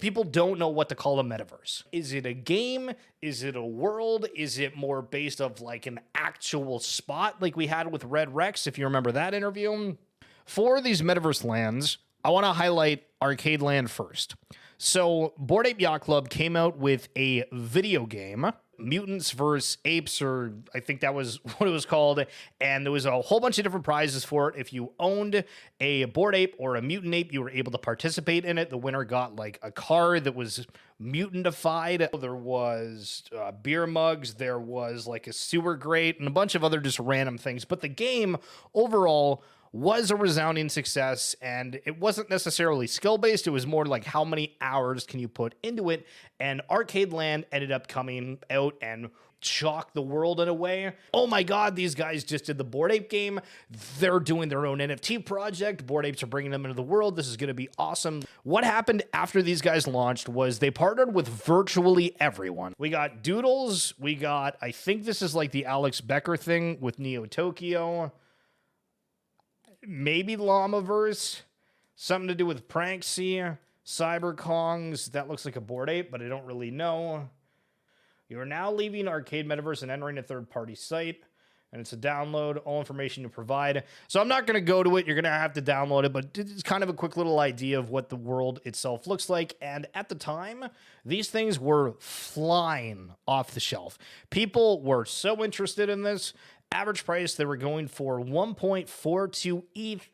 People don't know what to call a metaverse. Is it a game? Is it a world? Is it more based of like an actual spot like we had with Red Rex, if you remember that interview? For these metaverse lands, I want to highlight Arcade Land first. So Bored Ape Yacht Club came out with a video game, Mutants vs. Apes, or I think that was what it was called. And there was a whole bunch of different prizes for it. If you owned a Bored Ape or a Mutant Ape, you were able to participate in it. The winner got like a car that was mutantified. There was beer mugs. There was like a sewer grate and a bunch of other just random things. But the game overall was a resounding success, and it wasn't necessarily skill-based. It was more like how many hours can you put into it, and Arcade Land ended up coming out and shocked the world in a way. Oh my god, these guys just did the Bored Ape game. They're doing their own NFT project. Bored Apes are bringing them into the world. This is going to be awesome. What happened after these guys launched was they partnered with virtually everyone. We got Doodles. We got, I think this is like the Alex Becker thing with Neo Tokyo. Maybe Llamaverse, something to do with Pranksy, Cyberkongs. That looks like a Bored Ape, but I don't really know. You are now leaving Arcade Metaverse and entering a third-party site, and it's a download, all information to provide. So I'm not going to go to it. You're going to have to download it, but it's kind of a quick little idea of what the world itself looks like. And at the time, these things were flying off the shelf. People were so interested in this. Average price, they were going for 1.42 ETH,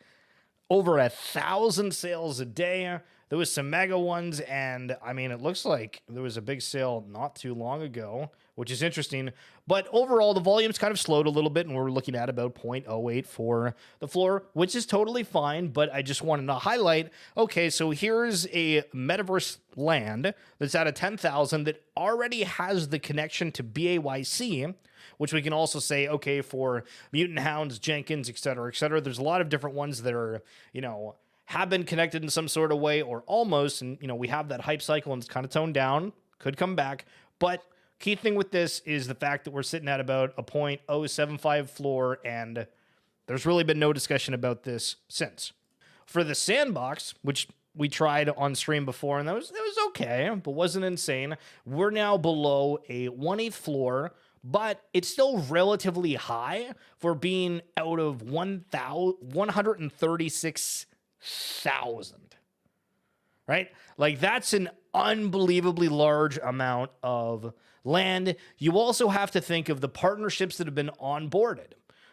over 1,000 sales a day. There was some mega ones, and I mean, it looks like there was a big sale not too long ago, which is interesting. But overall, the volume's kind of slowed a little bit, and we're looking at about 0.08 for the floor, which is totally fine. But I just wanted to highlight, okay, so here's a metaverse land that's out of 10,000 that already has the connection to BAYC, which we can also say, okay, for Mutant Hounds, Jenkins, et cetera, there's a lot of different ones that are, you know, have been connected in some sort of way or almost, and, you know, we have that hype cycle and it's kind of toned down, could come back, but key thing with this is the fact that we're sitting at about a 0.075 floor, and there's really been no discussion about this since. For the Sandbox, which we tried on stream before, and it was okay, but wasn't insane, we're now below a 1/8 floor, but it's still relatively high for being out of 136,000, right? Like, that's an unbelievably large amount of land. You also have to think of the partnerships that have been onboarded,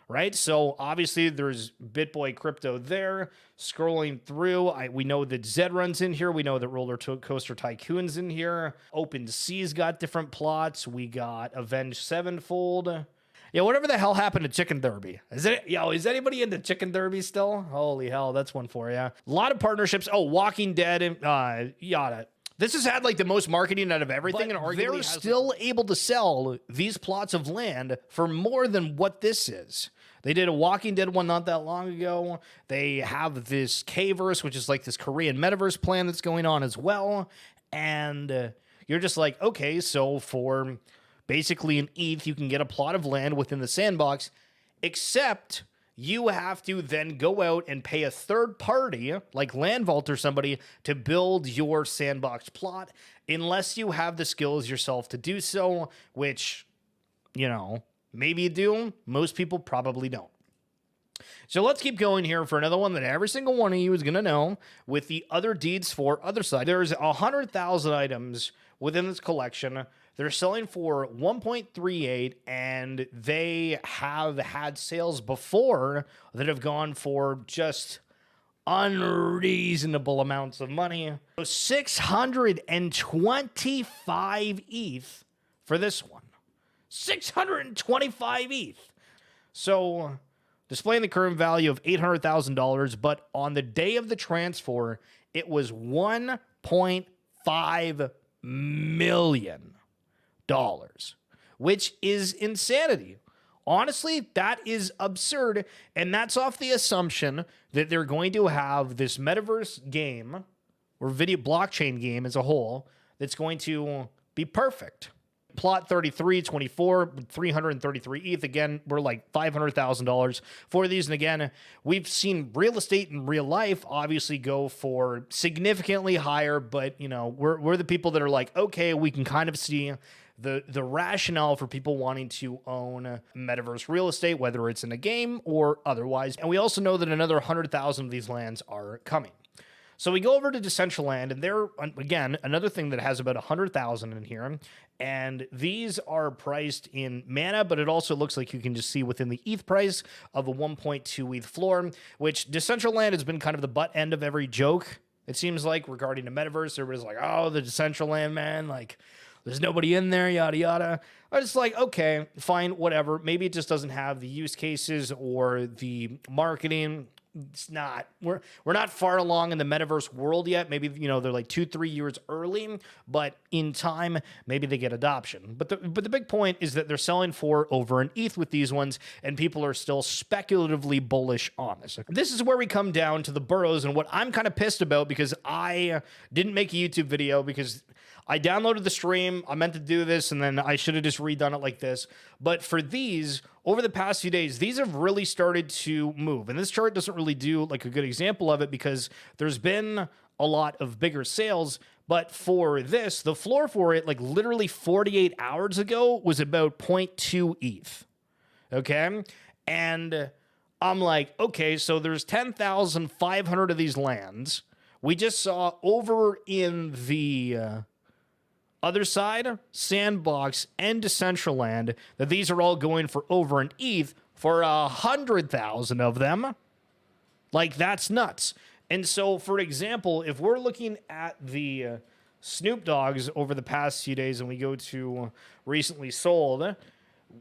right? So obviously there's BitBoy Crypto there. Scrolling through, we know that Zedrun's in here. We know that Roller Coaster Tycoon's in here. OpenSea's got different plots. We got Avenged Sevenfold. Yeah, whatever the hell happened to Chicken Derby? Is anybody into Chicken Derby still? Holy hell, that's one for you. A lot of partnerships. Oh, Walking Dead and yada. This has had like the most marketing out of everything, but and they're still able to sell these plots of land for more than what this is. They did a Walking Dead one not that long ago. They have this K-verse, which is like this Korean metaverse plan that's going on as well. And you're just like, okay, so for basically an ETH, you can get a plot of land within the sandbox, except you have to then go out and pay a third party, like Land Vault or somebody, to build your sandbox plot, unless you have the skills yourself to do so, which, you know, maybe you do. Most people probably don't. So let's keep going here for another one that every single one of you is going to know with the other deeds for Otherside. There's 100,000 items within this collection. They're selling for 1.38, and they have had sales before that have gone for just unreasonable amounts of money. So 625 ETH for this one. 625 ETH. So displaying the current value of $800,000, but on the day of the transfer, it was $1.5 million, which is insanity. Honestly, that is absurd, and that's off the assumption that they're going to have this metaverse game or video blockchain game as a whole that's going to be perfect. plot 33, 24, 333 ETH. Again, we're like $500,000 for these. And again, we've seen real estate in real life obviously go for significantly higher, but you know, we're the people that are like, okay, we can kind of see the rationale for people wanting to own metaverse real estate, whether it's in a game or otherwise. And we also know that another 100,000 of these lands are coming. So we go over to Decentraland, and they're, again, another thing that has about 100,000 in here. And these are priced in mana, but it also looks like you can just see within the ETH price of a 1.2 ETH floor, which Decentraland has been kind of the butt end of every joke, it seems like, regarding the metaverse. Everybody's like, oh, the Decentraland, man, like, there's nobody in there, yada, yada. I was like, okay, fine, whatever. Maybe it just doesn't have the use cases or the marketing. It's not. We're not far along in the metaverse world yet. Maybe, you know, they're like 2-3 years early, but in time, maybe they get adoption. But the big point is that they're selling for over an ETH with these ones, and people are still speculatively bullish on this. This is where we come down to the Burrows and what I'm kind of pissed about, because I didn't make a YouTube video because I downloaded the stream. I meant to do this, and then I should have just redone it like this. But for these, over the past few days, these have really started to move. And this chart doesn't really do like a good example of it because there's been a lot of bigger sales. But for this, the floor for it, like literally 48 hours ago, was about 0.2 ETH. Okay? And I'm like, okay, so there's 10,500 of these lands. We just saw over in the Otherside, Sandbox, and Decentraland that these are all going for over an ETH for 100,000 of them. Like, that's nuts. And so, for example, if we're looking at the Snoop Dogs over the past few days and we go to recently sold,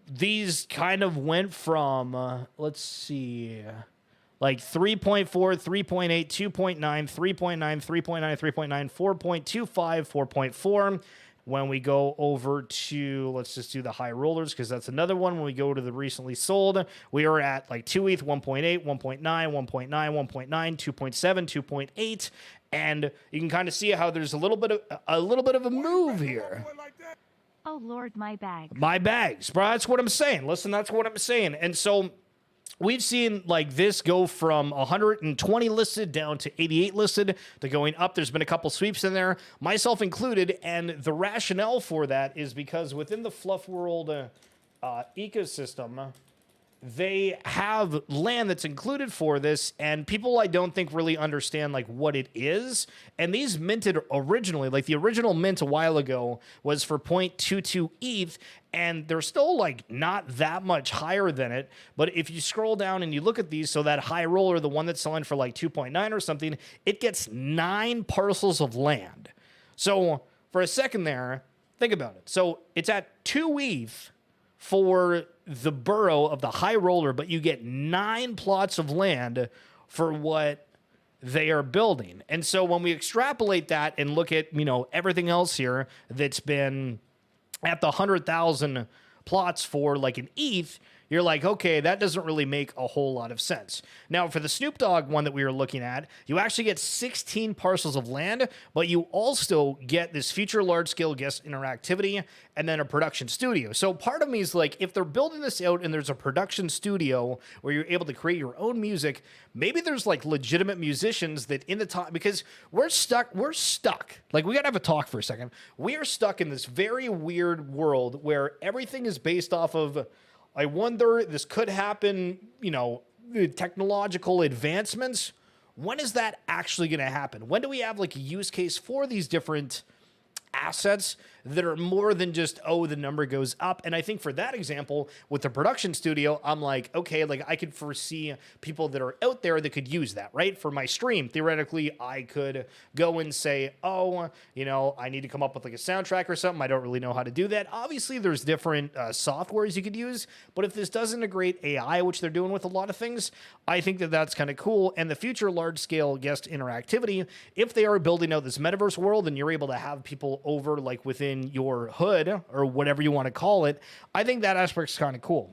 these kind of went from, let's see, like 3.4, 3.8, 2.9, 3.9, 3.9, 3.9, 4.25, 4.4. When we go over to, let's just do the high rollers, because that's another one. When we go to the recently sold, we are at like 2 ETH, 1.8, 1.9, 1.9, 1.9, 2.7, 2.8. And you can kind of see how there's a little bit of a move here. Oh, Lord, my bag. My bags, bro. That's what I'm saying. Listen, that's what I'm saying. And so we've seen like this go from 120 listed down to 88 listed to going up. There's been a couple sweeps in there, myself included. And the rationale for that is because within the Fluf World ecosystem, they have land that's included for this, and people I don't think really understand like what it is. And these minted originally, like the original mint a while ago was for 0.22 ETH, and they're still like not that much higher than it. But if you scroll down and you look at these, so that high roller, the one that's selling for like 2.9 or something, it gets 9 parcels of land. So for a second there, think about it. So it's at 2 ETH for the burrow of the high roller, but you get 9 plots of land for what they are building. And so when we extrapolate that and look at, you know, everything else here that's been at the 100,000 plots for like an ETH, you're like, okay, that doesn't really make a whole lot of sense. Now, for the Snoop Dogg one that we were looking at, you actually get 16 parcels of land, but you also get this future large-scale guest interactivity and then a production studio. So part of me is like, if they're building this out and there's a production studio where you're able to create your own music, maybe there's like legitimate musicians that in the top, because we're stuck. Like, we gotta have a talk for a second. We are stuck in this very weird world where everything is based off of, I wonder, this could happen, you know, technological advancements. When is that actually going to happen? When do we have like a use case for these different assets that are more than just, oh, the number goes up? And I think for that example, with the production studio, I'm like, okay, like I could foresee people that are out there that could use that, right? For my stream, theoretically, I could go and say, oh, you know, I need to come up with like a soundtrack or something. I don't really know how to do that. Obviously, there's different softwares you could use, but if this does integrate AI, which they're doing with a lot of things, I think that that's kind of cool. And the future large-scale guest interactivity, if they are building out this metaverse world and you're able to have people over like within your hood or whatever you want to call it, I think that aspect's kind of cool.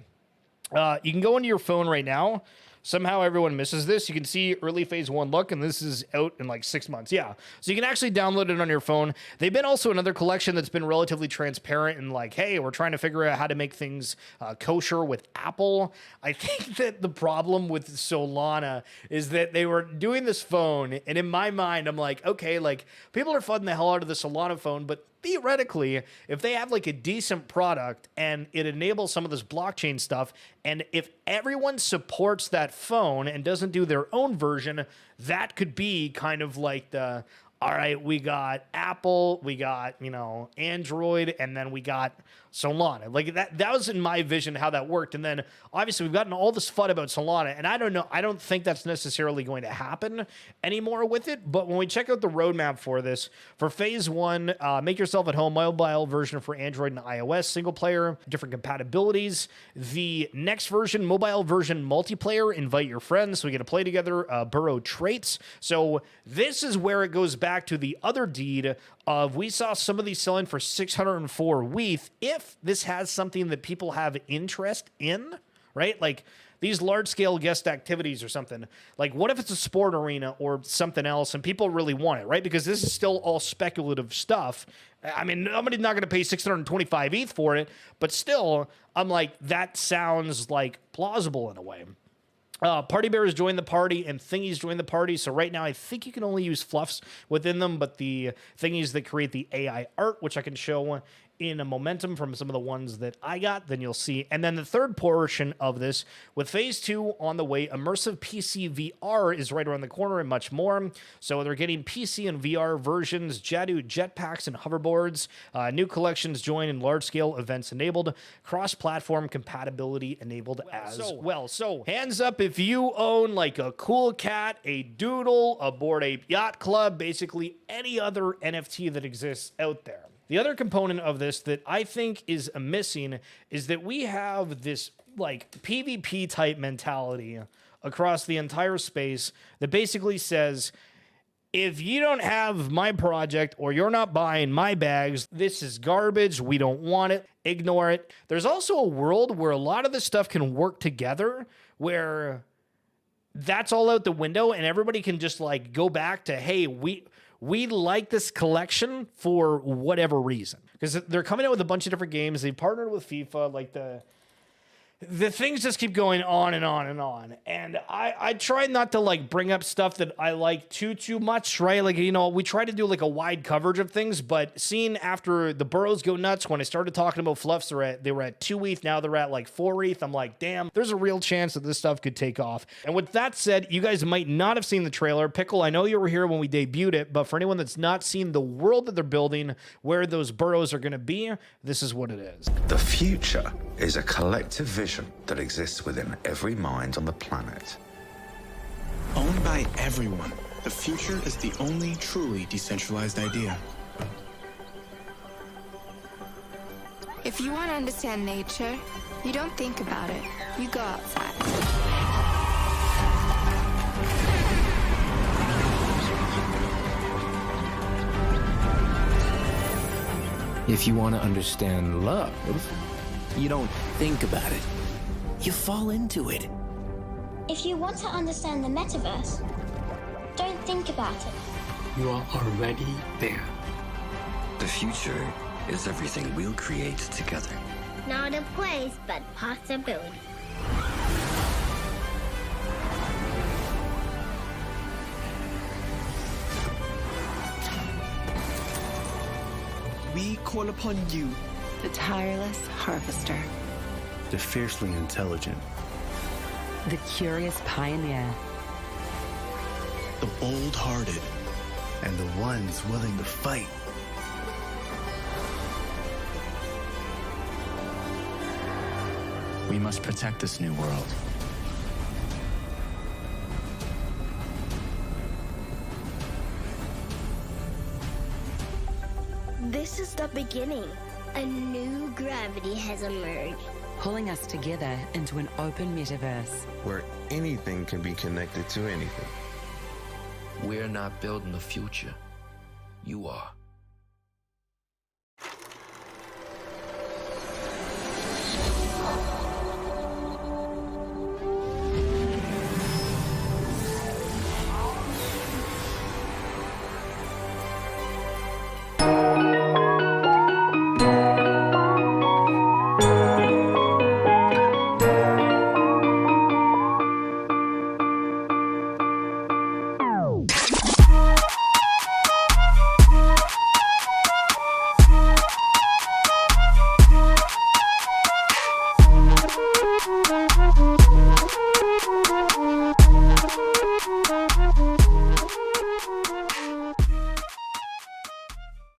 You can go into your phone right now. Somehow everyone misses this. You can see early phase 1 look, and this is out in like 6 months. Yeah. So you can actually download it on your phone. They've been also another collection that's been relatively transparent and like, hey, we're trying to figure out how to make things kosher with Apple. I think that the problem with Solana is that they were doing this phone, and in my mind, I'm like, okay, like people are flooding the hell out of the Solana phone, but theoretically, if they have like a decent product and it enables some of this blockchain stuff, and if everyone supports that phone and doesn't do their own version, that could be kind of like the, all right, we got Apple, we got, you know, Android, and then we got Solana. Like that was in my vision how that worked. And then obviously we've gotten all this FUD about Solana, and I don't know, I don't think that's necessarily going to happen anymore with it. But when we check out the roadmap for this, for phase 1, make yourself at home, mobile version for Android and iOS, single player, different compatibilities. The next version, mobile version multiplayer, invite your friends so we get to play together, Burrow traits. So this is where it goes back to the other deed of, we saw some of these selling for 604 WETH. If this has something that people have interest in, right? Like these large scale guest activities or something, like what if it's a sport arena or something else and people really want it, right? Because this is still all speculative stuff. I mean, nobody's not going to pay 625 ETH for it, but still, I'm like, that sounds like plausible in a way. Party Bears joined the party and Thingies joined the party. So right now, I think you can only use fluffs within them, but the Thingies that create the AI art, which I can show in a momentum from some of the ones that I got, then you'll see. And then the third portion of this, with phase 2 on the way, immersive PC VR is right around the corner and much more. So they're getting PC and VR versions, Jadu jetpacks and hoverboards, new collections join and large-scale events enabled, cross-platform compatibility enabled as well. So hands up if you own like a cool cat, a doodle, a Bored Ape Yacht Club, basically any other NFT that exists out there. The other component of this that I think is missing is that we have this like PvP type mentality across the entire space that basically says, if you don't have my project or you're not buying my bags, this is garbage. We don't want it. Ignore it. There's also a world where a lot of this stuff can work together, where that's all out the window and everybody can just like go back to, hey, we like this collection for whatever reason. Because they're coming out with a bunch of different games. They've partnered with FIFA. Like the things just keep going on and on and on. And I try not to like bring up stuff that I like too much, right? Like, you know, we try to do like a wide coverage of things, but seeing after the Burrows go nuts, when I started talking about fluffs, they were at 2 ETH, now they're at like 4 ETH. I'm like, damn, there's a real chance that this stuff could take off. And with that said, you guys might not have seen the trailer. Pickle, I know you were here when we debuted it, but for anyone that's not seen the world that they're building, where those Burrows are going to be, this is what it is. The future is a collective vision that exists within every mind on the planet. Owned by everyone, the future is the only truly decentralized idea. If you want to understand nature, you don't think about it. You go outside. If you want to understand love, you don't think about it. You fall into it. If you want to understand the metaverse, don't think about it. You are already there. The future is everything we'll create together. Not a place, but possibility. We call upon you, The tireless harvester. The fiercely intelligent. The curious pioneer. the bold-hearted, and the ones willing to fight. We must protect this new world. This is the beginning. A new gravity has emerged, Pulling us together into an open metaverse. Where anything can be connected to anything. We're not building the future. You are.